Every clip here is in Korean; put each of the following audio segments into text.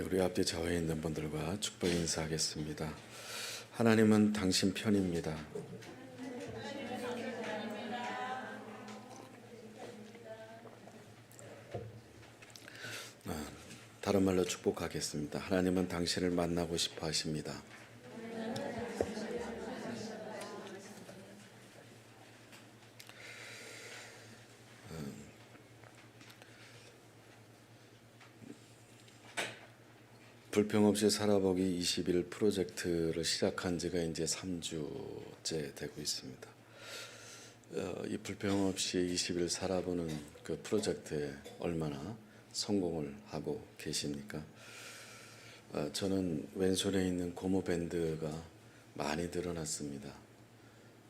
우리 앞뒤 좌우에 있는 분들과 축복 인사하겠습니다. 하나님은 당신 편입니다. 다른 말로 축복하겠습니다. 하나님은 당신을 만나고 싶어 하십니다. 불평 없이 살아보기 20일 프로젝트를 시작한 지가 이제 3주째 되고 있습니다. 이 불평 없이 20일 살아보는 그 프로젝트에 얼마나 성공을 하고 계십니까? 저는 왼손에 있는 고무 밴드가 많이 늘어났습니다.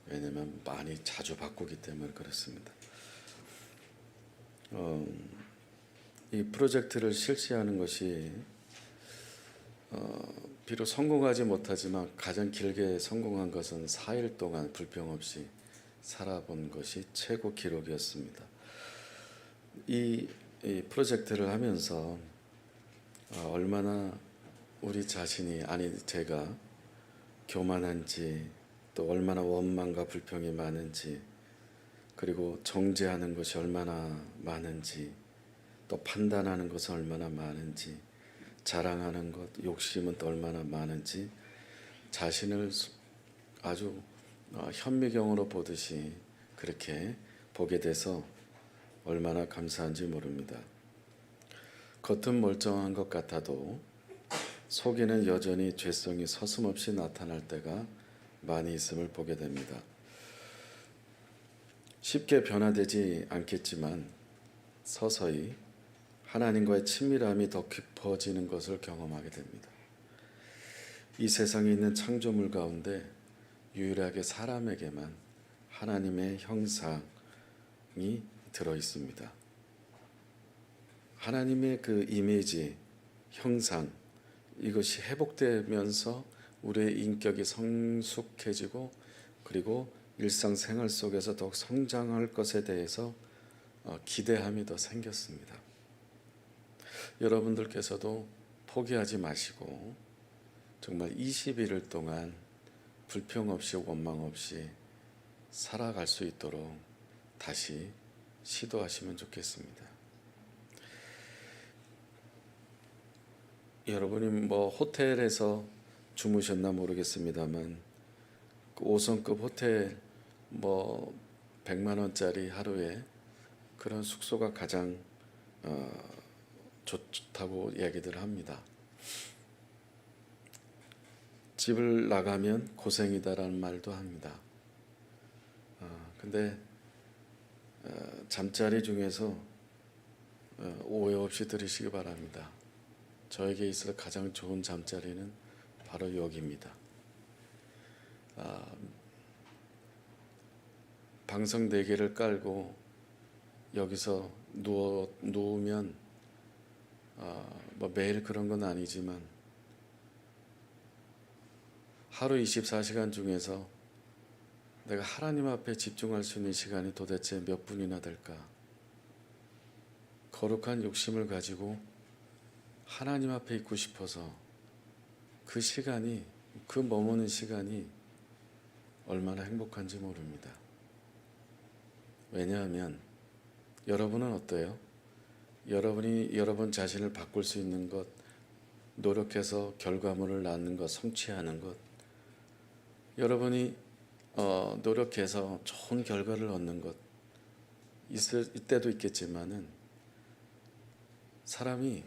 왜냐면 많이 자주 바꾸기 때문에 그렇습니다. 이 프로젝트를 실시하는 것이 비록 성공하지 못하지만 가장 길게 성공한 것은 4일 동안 불평 없이 살아본 것이 최고 기록이었습니다. 이 프로젝트를 하면서 얼마나 우리 자신이, 아니 제가 교만한지, 또 얼마나 원망과 불평이 많은지, 그리고 정죄하는 것이 얼마나 많은지, 또 판단하는 것은 얼마나 많은지, 자랑하는 것, 욕심은 또 얼마나 많은지 자신을 아주 현미경으로 보듯이 그렇게 보게 돼서 얼마나 감사한지 모릅니다. 겉은 멀쩡한 것 같아도 속에는 여전히 죄성이 서슴없이 나타날 때가 많이 있음을 보게 됩니다. 쉽게 변화되지 않겠지만 서서히 하나님과의 친밀함이 더 깊어지는 것을 경험하게 됩니다. 이 세상에 있는 창조물 가운데 유일하게 사람에게만 하나님의 형상이 들어 있습니다. 하나님의 그 이미지, 형상, 이것이 회복되면서 우리의 인격이 성숙해지고 그리고 일상생활 속에서 더욱 성장할 것에 대해서 기대함이 더 생겼습니다. 여러분들께서도 포기하지 마시고 정말 21일 동안 불평 없이 원망 없이 살아갈 수 있도록 다시 시도하시면 좋겠습니다. 여러분이 호텔에서 주무셨나 모르겠습니다만 그 5성급 호텔 100만 원짜리 하루에 그런 숙소가 가장 좋다고 얘기들 합니다. 집을 나가면 고생이다라는 말도 합니다. 근데 잠자리 중에서 오해 없이 들으시기 바랍니다. 저에게 있어서 가장 좋은 잠자리는 바로 여기입니다. 방석 4개를 깔고 여기서 누우면 매일 그런 건 아니지만 하루 24시간 중에서 내가 하나님 앞에 집중할 수 있는 시간이 도대체 몇 분이나 될까? 거룩한 욕심을 가지고 하나님 앞에 있고 싶어서 그 시간이, 그 머무는 시간이 얼마나 행복한지 모릅니다. 왜냐하면 여러분은 어때요? 여러분이 여러분 자신을 바꿀 수 있는 것, 노력해서 결과물을 낳는 것, 성취하는 것, 여러분이 노력해서 좋은 결과를 얻는 것 있을 때도 있겠지만은 사람이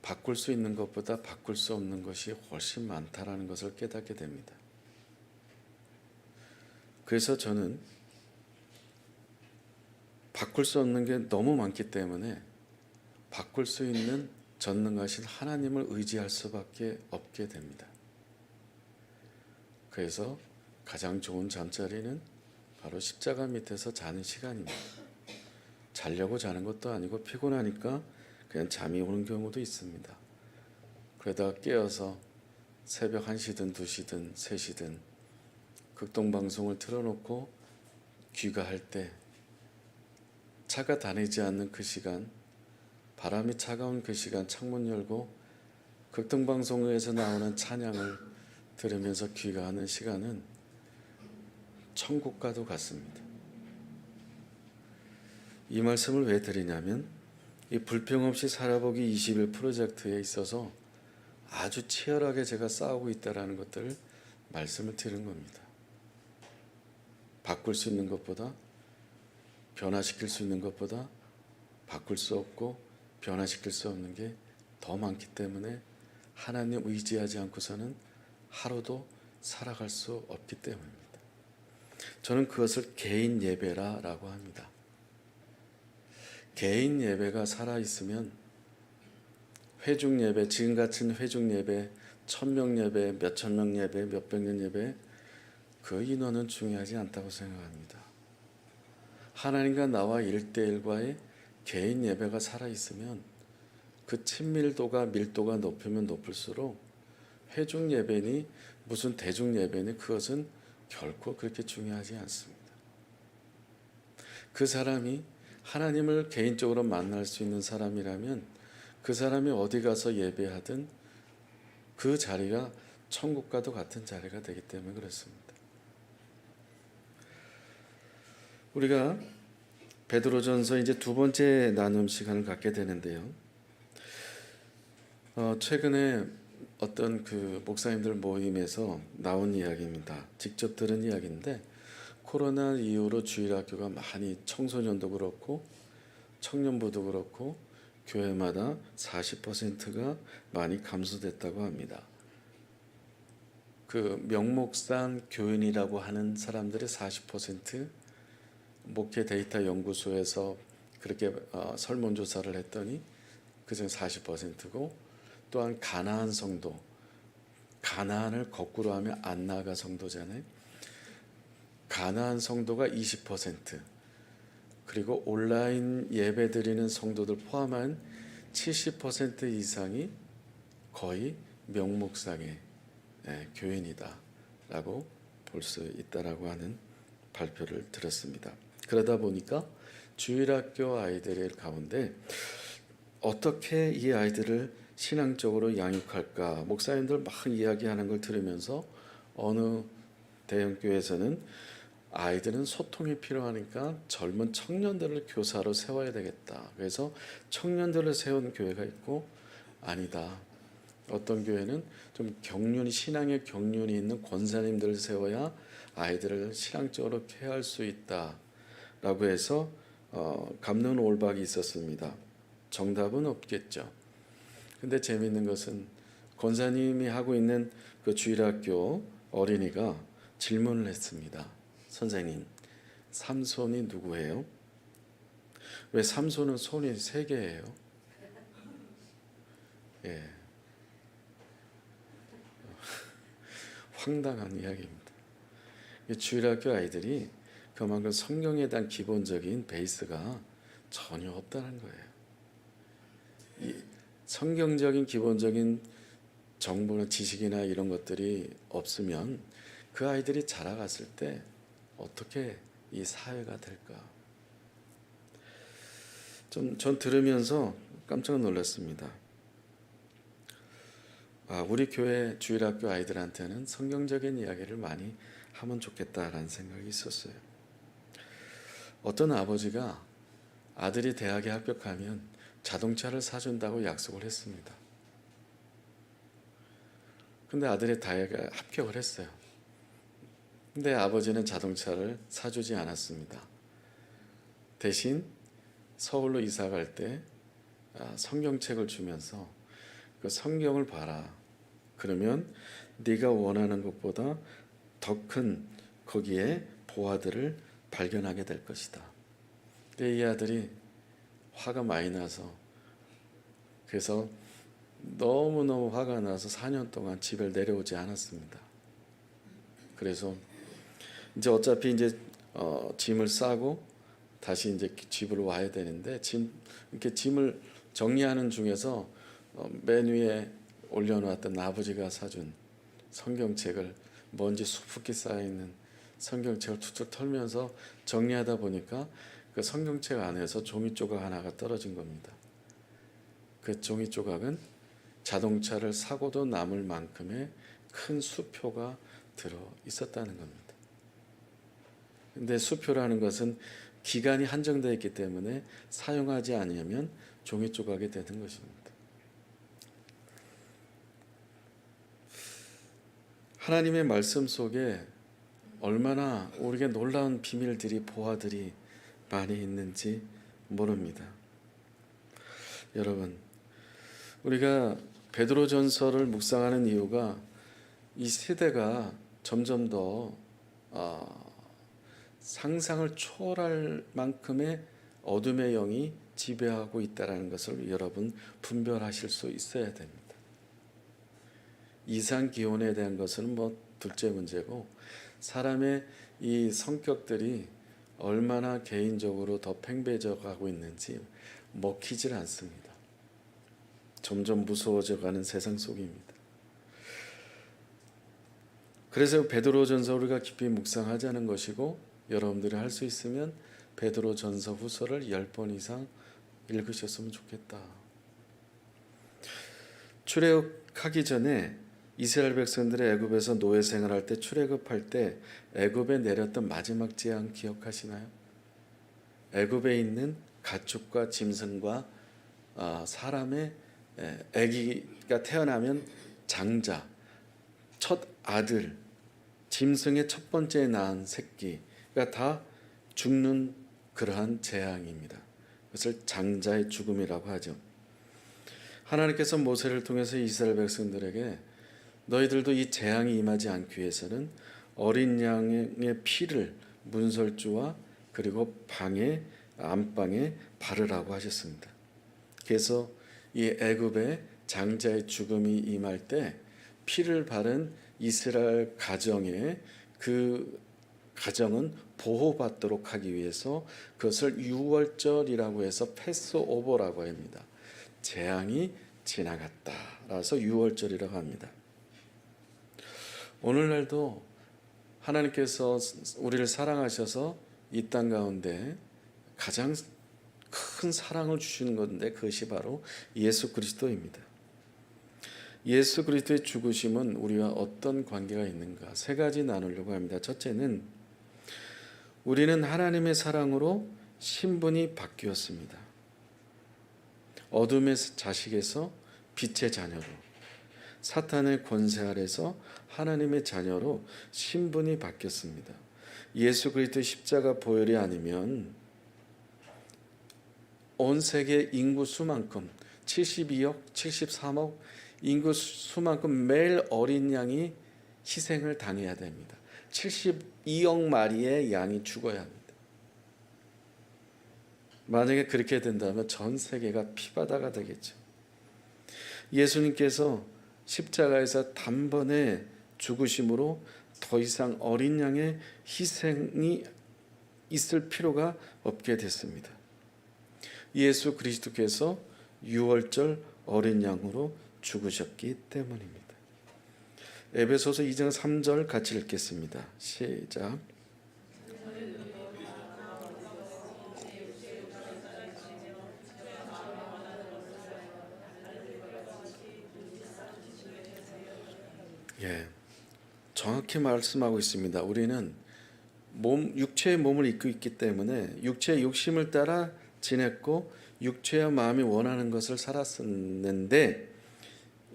바꿀 수 있는 것보다 바꿀 수 없는 것이 훨씬 많다라는 것을 깨닫게 됩니다. 그래서 저는 바꿀 수 없는 게 너무 많기 때문에 바꿀 수 있는 전능하신 하나님을 의지할 수밖에 없게 됩니다. 그래서 가장 좋은 잠자리는 바로 십자가 밑에서 자는 시간입니다. 자려고 자는 것도 아니고 피곤하니까 그냥 잠이 오는 경우도 있습니다. 그러다가 깨어서 새벽 1시든 2시든 3시든 극동방송을 틀어놓고 귀가할 때 차가 다니지 않는 그 시간, 바람이 차가운 그 시간 창문 열고 극등방송에서 나오는 찬양을 들으면서 귀가하는 시간은 천국과도 같습니다. 이 말씀을 왜 드리냐면 이 불평 없이 살아보기 20일 프로젝트에 있어서 아주 치열하게 제가 싸우고 있다는 것들을 말씀을 드리는 겁니다. 바꿀 수 있는 것보다, 변화시킬 수 있는 것보다 바꿀 수 없고 변화시킬 수 없는 게 더 많기 때문에 하나님 의지하지 않고서는 하루도 살아갈 수 없기 때문입니다. 저는 그것을 개인 예배라고 합니다. 개인 예배가 살아있으면 회중 예배, 지금 같은 회중 예배, 1000명 예배, 몇천 명 예배, 몇백 년 예배, 그 인원은 중요하지 않다고 생각합니다. 하나님과 나와 1대1과의 개인 예배가 살아있으면 그 친밀도가 밀도가 높으면 높을수록 회중 예배니 무슨 대중 예배니 그것은 결코 그렇게 중요하지 않습니다. 그 사람이 하나님을 개인적으로 만날 수 있는 사람이라면 그 사람이 어디 가서 예배하든 그 자리가 천국과도 같은 자리가 되기 때문에 그렇습니다. 우리가 베드로전서 이제 두 번째 나눔 시간을 갖게 되는데요. 최근에 어떤 그 목사님들 모임에서 나온 이야기입니다. 직접 들은 이야기인데 코로나 이후로 주일학교가 많이 청소년도 그렇고 청년부도 그렇고 교회마다 40%가 많이 감소됐다고 합니다. 그 명목상 교인이라고 하는 사람들의 40%, 목회 데이터 연구소에서 그렇게 설문조사를 했더니 그중 40%고 또한 가나안 성도, 가나안을 거꾸로 하면 안나가 성도잖아요. 가나안 성도가 20%, 그리고 온라인 예배 드리는 성도들 포함한 70% 이상이 거의 명목상의 교인이다라고 볼 수 있다라고 하는 발표를 들었습니다. 그러다 보니까 주일학교 아이들 가운데 어떻게 이 아이들을 신앙적으로 양육할까, 목사님들 막 이야기하는 걸 들으면서 어느 대형교회에서는 아이들은 소통이 필요하니까 젊은 청년들을 교사로 세워야 되겠다. 그래서 청년들을 세운 교회가 있고, 아니다, 어떤 교회는 좀 경륜이, 신앙의 경륜이 있는 권사님들을 세워야 아이들을 신앙적으로 케어할 수 있다라고 해서 갑론올박이 있었습니다. 정답은 없겠죠. 근데 재미있는 것은 권사님이 하고 있는 그 주일학교 어린이가 질문을 했습니다. 선생님, 삼손이 누구예요? 왜 삼손은 손이 3개예요? 예. 황당한 이야기입니다. 주일학교 아이들이 그만큼 성경에 대한 기본적인 베이스가 전혀 없다는 거예요. 이 성경적인 기본적인 정보나 지식이나 이런 것들이 없으면 그 아이들이 자라갔을 때 어떻게 이 사회가 될까? 전 들으면서 깜짝 놀랐습니다. 우리 교회 주일학교 아이들한테는 성경적인 이야기를 많이 하면 좋겠다라는 생각이 있었어요. 어떤 아버지가 아들이 대학에 합격하면 자동차를 사준다고 약속을 했습니다. 근데 아들이 대학에 합격을 했어요. 근데 아버지는 자동차를 사주지 않았습니다. 대신 서울로 이사 갈 때 성경책을 주면서 그 성경을 봐라. 그러면 네가 원하는 것보다 더 큰 거기에 보화들을 발견하게 될 것이다. 근데 이 아들이 화가 많이 나서, 그래서 너무너무 화가 나서 4년 동안 집을 내려오지 않았습니다. 그래서 이제 어차피 이제 짐을 싸고 다시 이제 집으로 와야 되는데 이렇게 짐을 정리하는 중에서 맨 위에 올려놓았던 아버지가 사준 성경책을, 먼지 수북히 쌓여있는 성경책을 툭툭 털면서 정리하다 보니까 그 성경책 안에서 종이 조각 하나가 떨어진 겁니다. 그 종이 조각은 자동차를 사고도 남을 만큼의 큰 수표가 들어 있었다는 겁니다. 근데 수표라는 것은 기간이 한정되어 있기 때문에 사용하지 않으면 종이 조각이 되는 것입니다. 하나님의 말씀 속에 얼마나 우리에게 놀라운 비밀들이, 보화들이 많이 있는지 모릅니다. 여러분, 우리가 베드로전서를 묵상하는 이유가 이 세대가 점점 더 상상을 초월할 만큼의 어둠의 영이 지배하고 있다는 것을 여러분 분별하실 수 있어야 됩니다. 이상 기온에 대한 것은 둘째 문제고, 사람의 이 성격들이 얼마나 개인적으로 더 팽배져 가고 있는지 먹히질 않습니다. 점점 무서워져 가는 세상 속입니다. 그래서 베드로전서 우리가 깊이 묵상하자는 것이고, 여러분들이 할 수 있으면 베드로전서 후서를 10번 이상 읽으셨으면 좋겠다. 출애굽하기 전에 이스라엘 백성들이 애굽에서 노예 생활할 때, 출애굽할 때 애굽에 내렸던 마지막 재앙 기억하시나요? 애굽에 있는 가축과 짐승과 사람의 아기가 태어나면 장자, 첫 아들, 짐승의 첫 번째 낳은 새끼가 다 죽는 그러한 재앙입니다. 그것을 장자의 죽음이라고 하죠. 하나님께서 모세를 통해서 이스라엘 백성들에게 너희들도 이 재앙이 임하지 않기 위해서는 어린 양의 피를 문설주와 그리고 방에, 안방에 바르라고 하셨습니다. 그래서 이 애굽의 장자의 죽음이 임할 때 피를 바른 이스라엘 가정에, 그 가정은 보호받도록 하기 위해서 그것을 유월절이라고 해서 패스오버라고 합니다. 재앙이 지나갔다라서 유월절이라고 합니다. 오늘날도 하나님께서 우리를 사랑하셔서 이 땅 가운데 가장 큰 사랑을 주시는 건데, 그것이 바로 예수 그리스도입니다. 예수 그리스도의 죽으심은 우리와 어떤 관계가 있는가? 세 가지 나누려고 합니다. 첫째는 우리는 하나님의 사랑으로 신분이 바뀌었습니다. 어둠의 자식에서 빛의 자녀로, 사탄의 권세 아래서 하나님의 자녀로 신분이 바뀌었습니다. 예수 그리스도의 십자가 보혈이 아니면 온 세계 인구 수만큼 72억, 73억 인구 수만큼 매일 어린 양이 희생을 당해야 됩니다. 72억 마리의 양이 죽어야 합니다. 만약에 그렇게 된다면 전 세계가 피바다가 되겠죠. 예수님께서 십자가에서 단번에 죽으심으로 더 이상 어린 양의 희생이 있을 필요가 없게 됐습니다. 예수 그리스도께서 유월절 어린 양으로 죽으셨기 때문입니다. 에베소서 2장 3절 같이 읽겠습니다. 시작. 정확히 말씀하고 있습니다. 우리는 육체의 몸을 입고 있기 때문에 육체의 욕심을 따라 지냈고 육체와 마음이 원하는 것을 살았었는데,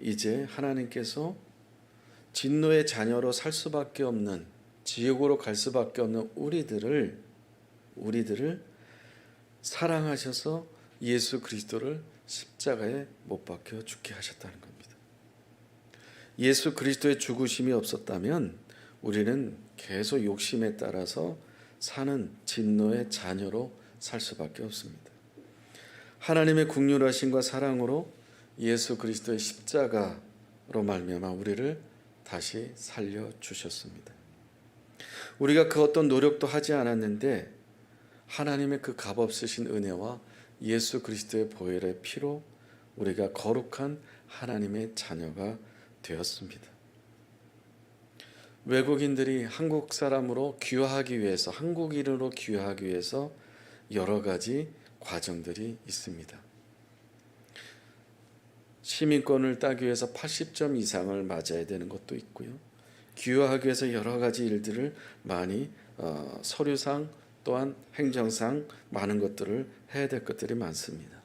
이제 하나님께서 진노의 자녀로 살 수밖에 없는, 지옥으로 갈 수밖에 없는 우리들을 사랑하셔서 예수 그리스도를 십자가에 못 박혀 죽게 하셨다는 겁니다. 예수 그리스도의 죽으심이 없었다면 우리는 계속 욕심에 따라서 사는 진노의 자녀로 살 수밖에 없습니다. 하나님의 긍휼하심과 사랑으로 예수 그리스도의 십자가로 말미암아 우리를 다시 살려 주셨습니다. 우리가 그 어떤 노력도 하지 않았는데 하나님의 그 값없으신 은혜와 예수 그리스도의 보혈의 피로 우리가 거룩한 하나님의 자녀가 되었습니다. 외국인들이 한국 사람으로 귀화하기 위해서, 한국인으로 귀화하기 위해서 여러 가지 과정들이 있습니다. 시민권을 따기 위해서 80점 이상을 맞아야 되는 것도 있고요. 귀화하기 위해서 여러 가지 일들을 많이 서류상 또한 행정상 많은 것들을 해야 될 것들이 많습니다.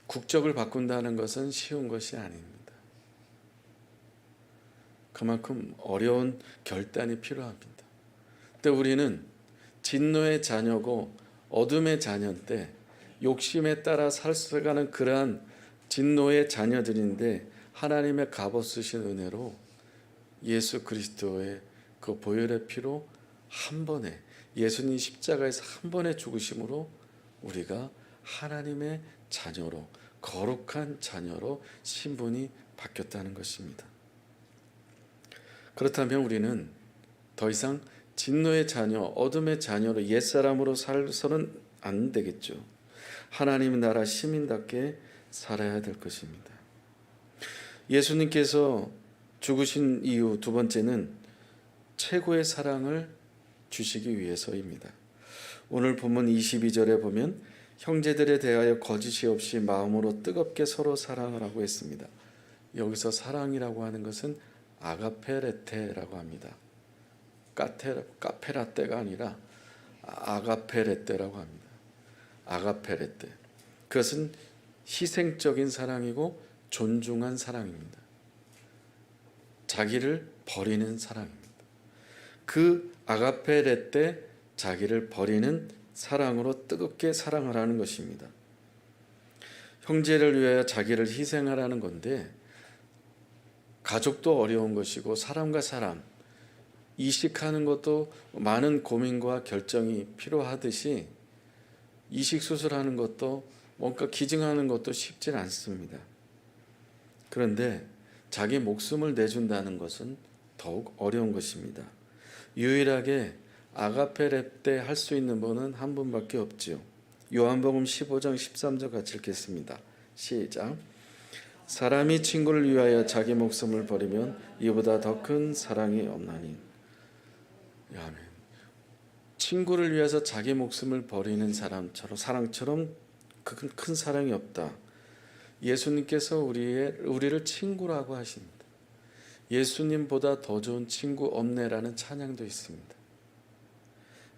국적을 바꾼다는 것은 쉬운 것이 아닙니다. 그만큼 어려운 결단이 필요합니다. 근데 우리는 진노의 자녀고 어둠의 자녀인데 욕심에 따라 살아가는 그러한 진노의 자녀들인데 하나님의 값없 쓰신 은혜로 예수 그리스도의 그 보혈의 피로 한 번에 예수님 십자가에서 한 번에 죽으심으로 우리가 하나님의 자녀로 거룩한 자녀로 신분이 바뀌었다는 것입니다. 그렇다면 우리는 더 이상 진노의 자녀, 어둠의 자녀로 옛사람으로 살서는 안 되겠죠. 하나님 나라 시민답게 살아야 될 것입니다. 예수님께서 죽으신 이유 두 번째는 최고의 사랑을 주시기 위해서입니다. 오늘 본문 22절에 보면 형제들에 대하여 거짓이 없이 마음으로 뜨겁게 서로 사랑을 하고 했습니다. 여기서 사랑이라고 하는 것은 아가페레테라고 합니다. 카페라떼가 아니라 아가페레테라고 합니다. 아가페레테. 그것은 희생적인 사랑이고 존중한 사랑입니다. 자기를 버리는 사랑입니다. 그 아가페레테, 자기를 버리는 사랑으로 뜨겁게 사랑을 하는 것입니다. 형제를 위하여 자기를 희생하라는 건데 가족도 어려운 것이고 사람과 사람 이식하는 것도 많은 고민과 결정이 필요하듯이 이식 수술하는 것도 뭔가 기증하는 것도 쉽지 않습니다. 그런데 자기 목숨을 내준다는 것은 더욱 어려운 것입니다. 유일하게 아가페레테 할 수 있는 분은 한 분밖에 없지요. 요한복음 15장 13절 같이 읽겠습니다. 시작. 사람이 친구를 위하여 자기 목숨을 버리면 이보다 더 큰 사랑이 없나니. 아멘. 친구를 위해서 자기 목숨을 버리는 사랑처럼 큰 사랑이 없다. 예수님께서 우리를 친구라고 하십니다. 예수님보다 더 좋은 친구 없네라는 찬양도 있습니다.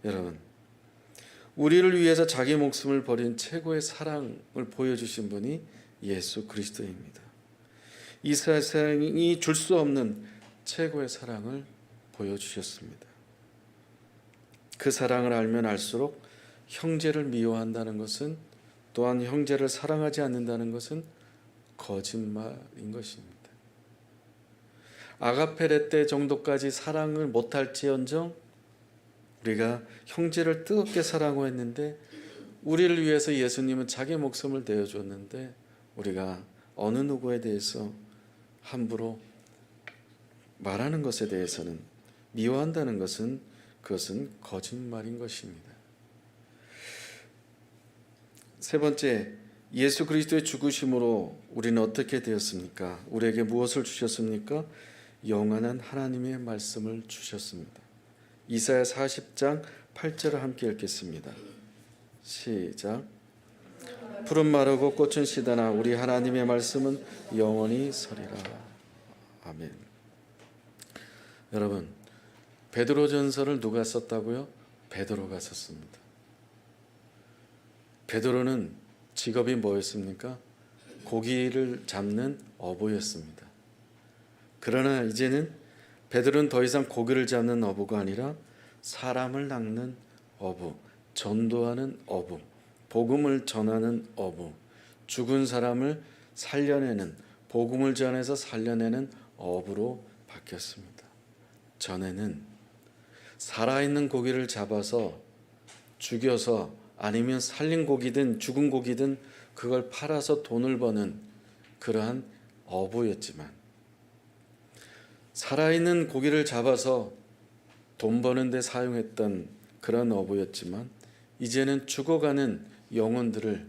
여러분, 우리를 위해서 자기 목숨을 버린 최고의 사랑을 보여주신 분이 예수 그리스도입니다. 이 세상이 줄 수 없는 최고의 사랑을 보여주셨습니다. 그 사랑을 알면 알수록 형제를 미워한다는 것은, 또한 형제를 사랑하지 않는다는 것은 거짓말인 것입니다. 아가페레테 정도까지 사랑을 못할지언정 우리가 형제를 뜨겁게 사랑하고 했는데, 우리를 위해서 예수님은 자기 목숨을 내어줬는데 우리가 어느 누구에 대해서 함부로 말하는 것에 대해서는, 미워한다는 것은, 그것은 거짓말인 것입니다. 세 번째, 예수 그리스도의 죽으심으로 우리는 어떻게 되었습니까? 우리에게 무엇을 주셨습니까? 영원한 하나님의 말씀을 주셨습니다. 이사야 40장 8절을 함께 읽겠습니다. 시작. 푸른 마르고 꽃은 시다나 우리 하나님의 말씀은 영원히 서리라. 아멘. 여러분, 베드로전서를 누가 썼다고요? 베드로가 썼습니다. 베드로는 직업이 뭐였습니까? 고기를 잡는 어부였습니다. 그러나 이제는 베드로는 더 이상 고기를 잡는 어부가 아니라 사람을 낚는 어부, 전도하는 어부, 복음을 전하는 어부, 죽은 사람을 살려내는, 복음을 전해서 살려내는 어부로 바뀌었습니다. 전에는 살아있는 고기를 잡아서 죽여서, 아니면 살린 고기든 죽은 고기든 그걸 팔아서 돈을 버는 그러한 어부였지만, 살아있는 고기를 잡아서 돈 버는 데 사용했던 그런 어부였지만, 이제는 죽어가는 영혼들을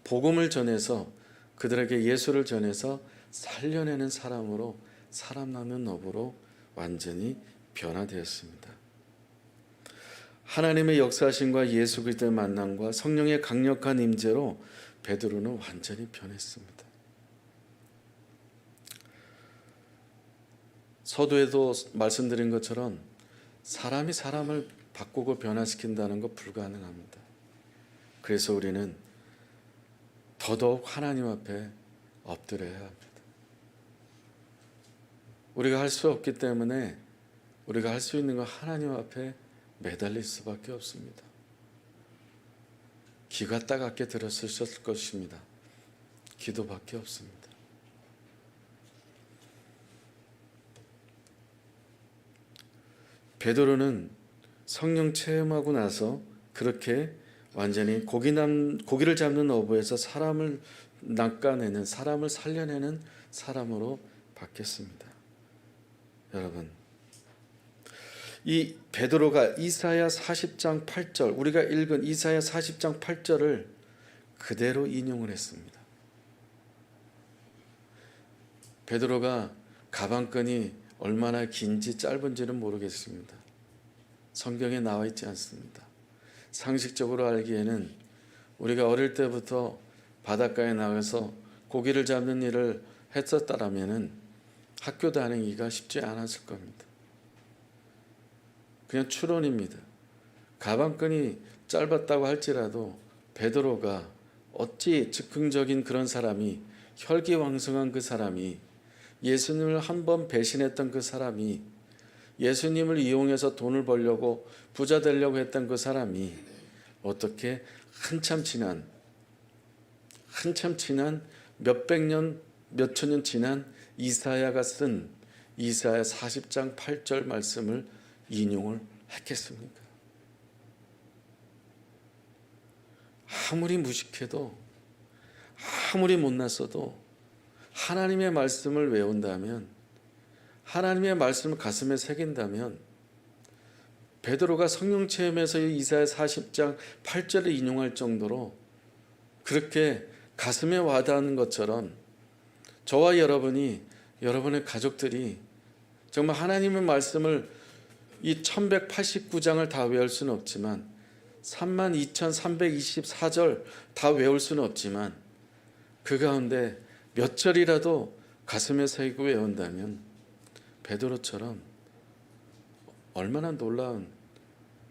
복음을 전해서 그들에게 예수를 전해서 살려내는 사람으로, 사람 낚는 어부로 완전히 변화되었습니다. 하나님의 역사하심과 예수 그리스도의 만남과 성령의 강력한 임재로 베드로는 완전히 변했습니다. 서두에도 말씀드린 것처럼 사람이 사람을 바꾸고 변화시킨다는 거 불가능합니다. 그래서 우리는 더더욱 하나님 앞에 엎드려야 합니다. 우리가 할 수 없기 때문에 우리가 할 수 있는 건 하나님 앞에 매달릴 수밖에 없습니다. 귀가 따갑게 들었을 것입니다. 기도밖에 없습니다. 베드로는 성령 체험하고 나서 그렇게 완전히 고기를 잡는 어부에서 사람을 낚아내는, 사람을 살려내는 사람으로 바뀌었습니다. 여러분, 이 베드로가 이사야 40장 8절, 우리가 읽은 이사야 40장 8절을 그대로 인용을 했습니다. 베드로가 가방끈이 얼마나 긴지 짧은지는 모르겠습니다. 성경에 나와 있지 않습니다. 상식적으로 알기에는 우리가 어릴 때부터 바닷가에 나가서 고기를 잡는 일을 했었다라면은 학교 다니기가 쉽지 않았을 겁니다. 그냥 추론입니다. 가방끈이 짧았다고 할지라도 베드로가 어찌 즉흥적인 그런 사람이, 혈기왕성한 그 사람이, 예수님을 한 번 배신했던 그 사람이, 예수님을 이용해서 돈을 벌려고 부자 되려고 했던 그 사람이 어떻게 한참 지난 몇백 년, 몇천 년 지난 이사야가 쓴 이사야 40장 8절 말씀을 인용을 했겠습니까? 아무리 무식해도, 아무리 못났어도 하나님의 말씀을 외운다면, 하나님의 말씀을 가슴에 새긴다면, 베드로가 성령 체험에서 이사야 40장 8절을 인용할 정도로 그렇게 가슴에 와닿는 것처럼 저와 여러분이, 여러분의 가족들이 정말 하나님의 말씀을 이 1189장을 다 외울 수는 없지만 32,324절 다 외울 수는 없지만 그 가운데 몇 절이라도 가슴에 새기고 외운다면 베드로처럼 얼마나 놀라운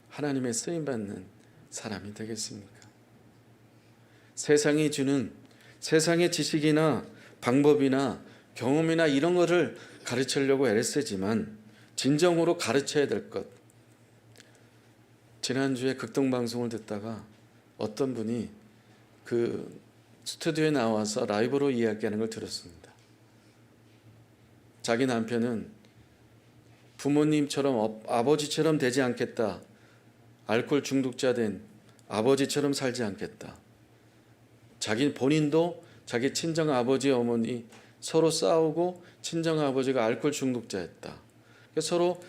하나님의 쓰임받는 사람이 되겠습니까? 세상이 주는 세상의 지식이나 방법이나 경험이나 이런 거를 가르치려고 애를 쓰지만 진정으로 가르쳐야 될 것. 지난주에 극동방송을 듣다가 어떤 분이 그 스튜디오에 나와서 라이브로 이야기하는 걸 들었습니다. 자기 남편은 부모님처럼 아버지처럼 되지 않겠다. 알코올 중독자 된 아버지처럼 살지 않겠다. 자기 본인도 자기 친정 아버지 어머니 서로 싸우고 친정 아버지가 알코올 중독자였다. 서로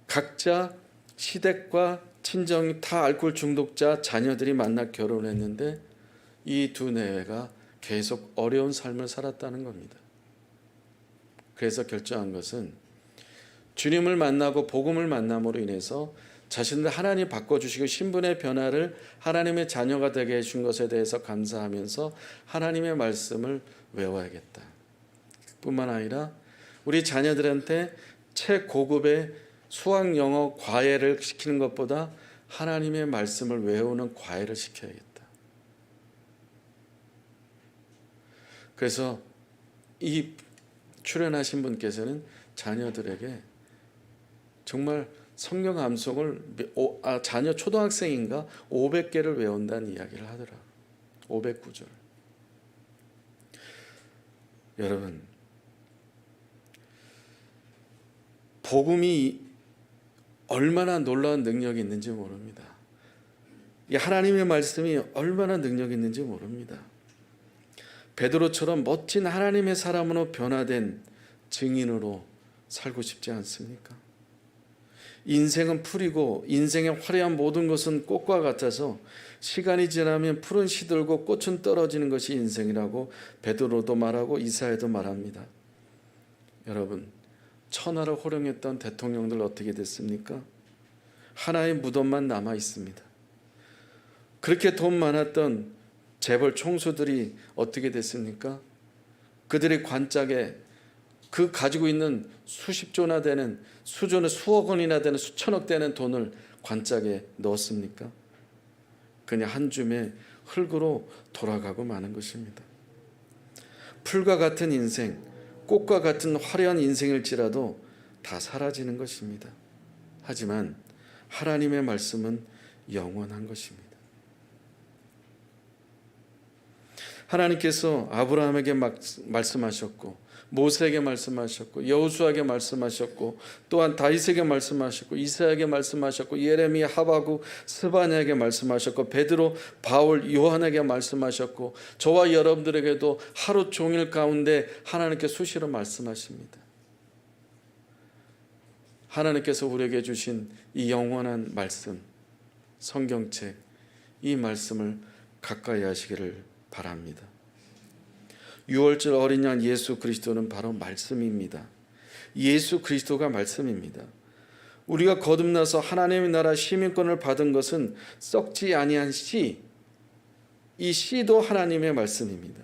각자 시댁과 친정이 다 알코올 중독자 자녀들이 만나 결혼했는데 이 두 내외가 계속 어려운 삶을 살았다는 겁니다. 그래서 결정한 것은 주님을 만나고 복음을 만남으로 인해서 자신들 하나님 바꿔주시고 신분의 변화를 하나님의 자녀가 되게 해준 것에 대해서 감사하면서 하나님의 말씀을 외워야겠다. 뿐만 아니라 우리 자녀들한테 최고급의 수학 영어 과외를 시키는 것보다 하나님의 말씀을 외우는 과외를 시켜야겠다. 그래서 이 출연하신 분께서는 자녀들에게 정말 성경 암송을 자녀 초등학생인가 500개를 외운다는 이야기를 하더라고요. 509절. 여러분, 복음이 얼마나 놀라운 능력이 있는지 모릅니다. 이 하나님의 말씀이 얼마나 능력이 있는지 모릅니다. 베드로처럼 멋진 하나님의 사람으로 변화된 증인으로 살고 싶지 않습니까? 인생은 풀이고 인생의 화려한 모든 것은 꽃과 같아서 시간이 지나면 풀은 시들고 꽃은 떨어지는 것이 인생이라고 베드로도 말하고 이사야도 말합니다. 여러분, 천하를 호령했던 대통령들 어떻게 됐습니까? 하나의 무덤만 남아 있습니다. 그렇게 돈 많았던 재벌 총수들이 어떻게 됐습니까? 그들의 관짝에 그 가지고 있는 수십조나 되는 수조는 수억 원이나 되는 수천억 되는 돈을 관짝에 넣었습니까? 그냥 한 줌의 흙으로 돌아가고 마는 것입니다. 풀과 같은 인생, 꽃과 같은 화려한 인생일지라도 다 사라지는 것입니다. 하지만 하나님의 말씀은 영원한 것입니다. 하나님께서 아브라함에게 말씀하셨고, 모세에게 말씀하셨고, 여호수아에게 말씀하셨고, 또한 다윗에게 말씀하셨고, 이사야에게 말씀하셨고, 예레미야, 하박국, 스바냐에게 말씀하셨고, 베드로, 바울, 요한에게 말씀하셨고, 저와 여러분들에게도 하루 종일 가운데 하나님께 수시로 말씀하십니다. 하나님께서 우리에게 주신 이 영원한 말씀, 성경책, 이 말씀을 가까이 하시기를 바랍니다. 유월절 어린 양 예수 그리스도는 바로 말씀입니다. 예수 그리스도가 말씀입니다. 우리가 거듭나서 하나님의 나라 시민권을 받은 것은 썩지 아니한 씨, 이 씨도 하나님의 말씀입니다.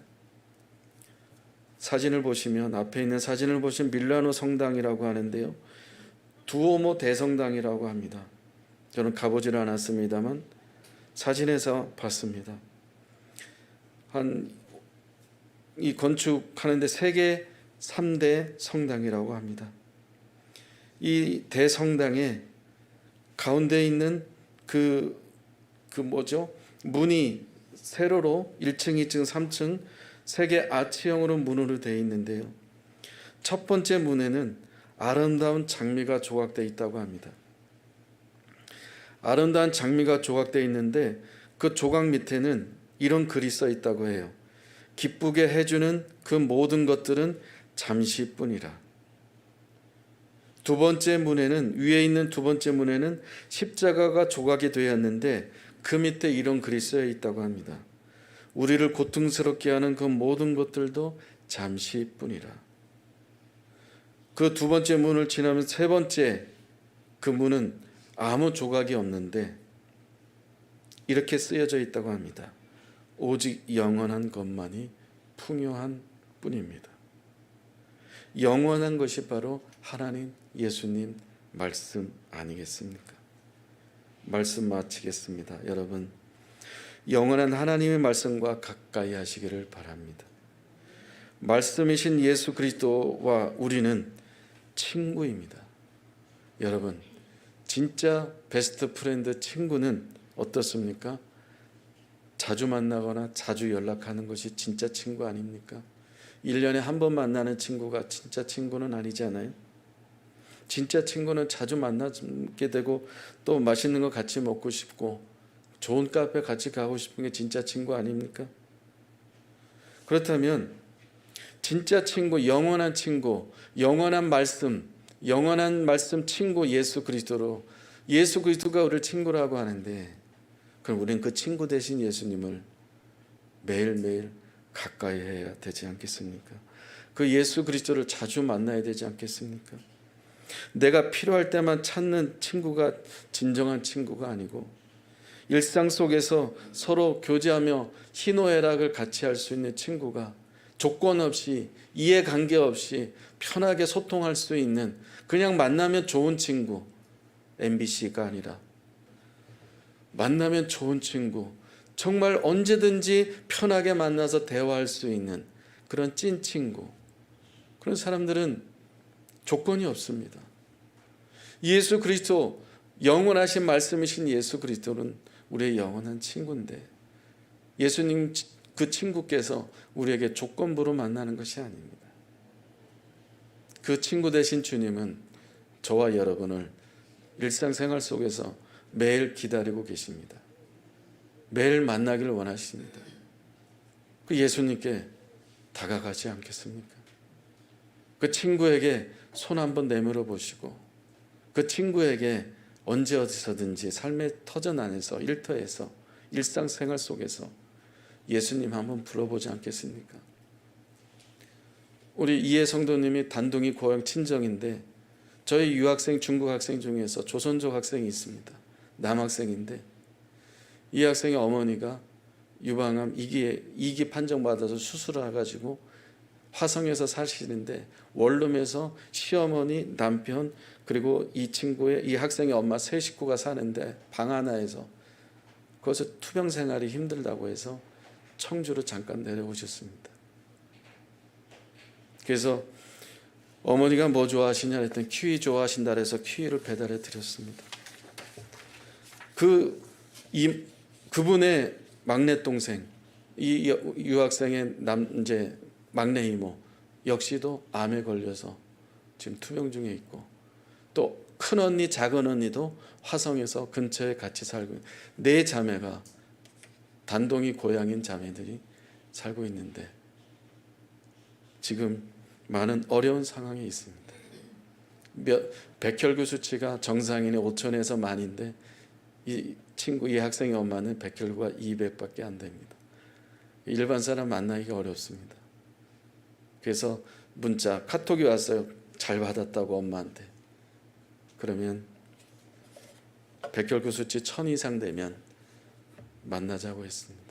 사진을 보시면, 앞에 있는 사진을 보시면 밀라노 성당이라고 하는데요, 두오모 대성당이라고 합니다. 저는 가보질 않았습니다만 사진에서 봤습니다. 이 건축하는데 세계 3대 성당이라고 합니다. 이 대성당의 가운데 있는 문이 세로로 1층, 2층, 3층 세개 아치형으로 문으로 되어 있는데요. 첫 번째 문에는 아름다운 장미가 조각되어 있다고 합니다. 아름다운 장미가 조각되어 있는데 그 조각 밑에는 이런 글이 써 있다고 해요. 기쁘게 해주는 그 모든 것들은 잠시뿐이라. 두 번째 문에는, 위에 있는 두 번째 문에는 십자가가 조각이 되었는데 그 밑에 이런 글이 쓰여 있다고 합니다. 우리를 고통스럽게 하는 그 모든 것들도 잠시뿐이라. 그 두 번째 문을 지나면 세 번째 그 문은 아무 조각이 없는데 이렇게 쓰여져 있다고 합니다. 오직 영원한 것만이 풍요한 뿐입니다. 영원한 것이 바로 하나님, 예수님 말씀 아니겠습니까? 말씀 마치겠습니다. 여러분, 영원한 하나님의 말씀과 가까이 하시기를 바랍니다. 말씀이신 예수 그리스도와 우리는 친구입니다. 여러분, 진짜 베스트 프렌드 친구는 어떻습니까? 자주 만나거나 자주 연락하는 것이 진짜 친구 아닙니까? 1년에 한 번 만나는 친구가 진짜 친구는 아니잖아요. 진짜 친구는 자주 만나게 되고 또 맛있는 거 같이 먹고 싶고 좋은 카페 같이 가고 싶은 게 진짜 친구 아닙니까? 그렇다면 진짜 친구, 영원한 친구, 영원한 말씀 친구 예수 그리스도로, 예수 그리스도가 우리를 친구라고 하는데, 그럼 우리는 그 친구 대신 예수님을 매일매일 가까이 해야 되지 않겠습니까? 그 예수 그리스도를 자주 만나야 되지 않겠습니까? 내가 필요할 때만 찾는 친구가 진정한 친구가 아니고, 일상 속에서 서로 교제하며 희노애락을 같이 할 수 있는 친구가, 조건 없이 이해관계 없이 편하게 소통할 수 있는, 그냥 만나면 좋은 친구, MBC가 아니라 만나면 좋은 친구, 정말 언제든지 편하게 만나서 대화할 수 있는 그런 찐 친구, 그런 사람들은 조건이 없습니다. 예수 그리스도, 영원하신 말씀이신 예수 그리스도는 우리의 영원한 친구인데, 예수님 그 친구께서 우리에게 조건부로 만나는 것이 아닙니다. 그 친구 되신 주님은 저와 여러분을 일상생활 속에서 매일 기다리고 계십니다. 매일 만나기를 원하십니다. 그 예수님께 다가가지 않겠습니까? 그 친구에게 손 한번 내밀어 보시고, 그 친구에게 언제 어디서든지 삶의 터전 안에서, 일터에서, 일상생활 속에서 예수님 한번 불러보지 않겠습니까? 우리 이해 성도님이 단둥이 고향 친정인데, 저희 유학생, 중국 학생 중에서 조선족 학생이 있습니다. 남학생인데, 이 학생의 어머니가 유방암 2기 판정받아서 수술을 해가지고 화성에서 사시는데 원룸에서 시어머니, 남편, 그리고 이 친구의 이 학생의 엄마 세 식구가 사는데 방 하나에서 거기서 투병 생활이 힘들다고 해서 청주로 잠깐 내려오셨습니다. 그래서 어머니가 뭐 좋아하시냐 했더니 키위 좋아하신다 그래서 키위를 배달해 드렸습니다. 그분의 막내 동생, 이 유학생의 이제 막내 이모 역시도 암에 걸려서 지금 투병 중에 있고, 또 큰 언니, 작은 언니도 화성에서 근처에 같이 살고 있는 네 자매가 단동이 고향인 자매들이 살고 있는데 지금 많은 어려운 상황에 있습니다. 백혈구 수치가 정상인의 5천에서 만인데 이 친구, 이 학생의 엄마는 백혈구가 200밖에 안 됩니다. 일반 사람 만나기가 어렵습니다. 그래서 문자, 카톡이 왔어요. 잘 받았다고 엄마한테. 그러면 백혈구 수치 1000 이상 되면 만나자고 했습니다.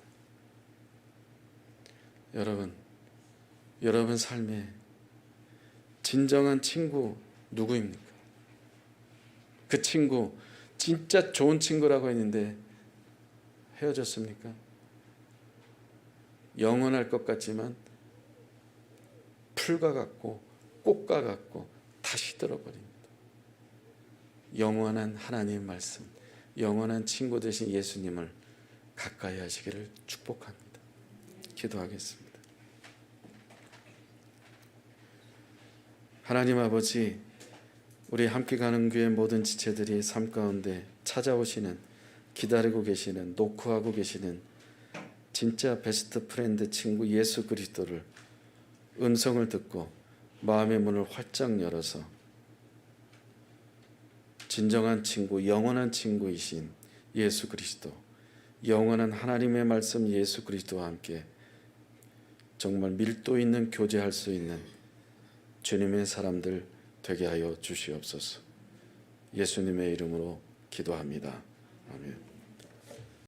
여러분 삶에 진정한 친구 누구입니까? 그 친구 진짜 좋은 친구라고 했는데 헤어졌습니까? 영원할 것 같지만 풀과 같고 꽃과 같고 다 시들어버립니다. 영원한 하나님의 말씀, 영원한 친구 되신 예수님을 가까이 하시기를 축복합니다. 기도하겠습니다. 하나님 아버지, 우리 함께 가는 교회 모든 지체들이 삶 가운데 찾아오시는, 기다리고 계시는, 노크하고 계시는 진짜 베스트 프렌드 친구 예수 그리스도를 음성을 듣고 마음의 문을 활짝 열어서 진정한 친구, 영원한 친구이신 예수 그리스도, 영원한 하나님의 말씀 예수 그리스도와 함께 정말 밀도 있는 교제할 수 있는 주님의 사람들 되게 하여 주시옵소서. 예수님의 이름으로 기도합니다. 아멘.